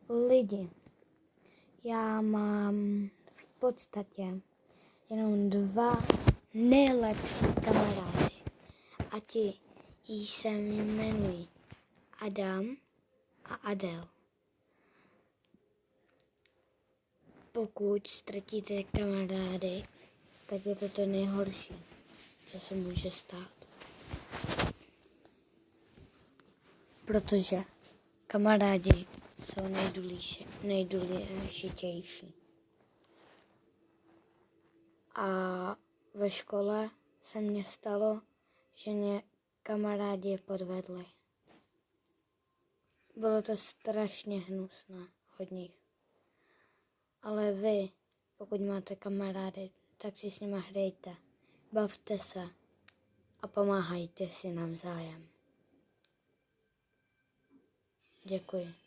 Lidi, já mám v podstatě jenom 2 nejlepší kamarády a ti se jmenují Adam a Adel. Pokud ztratíte kamarády, tak je to nejhorší, co se může stát. Protože kamarádi jsou nejdůležitější. A ve škole se mně stalo, že mě kamarádi podvedli. Bylo to strašně hnusné od nich. Ale vy, pokud máte kamarády, tak si s nimi hrajte, bavte se a pomáhajte si navzájem. Děkuji.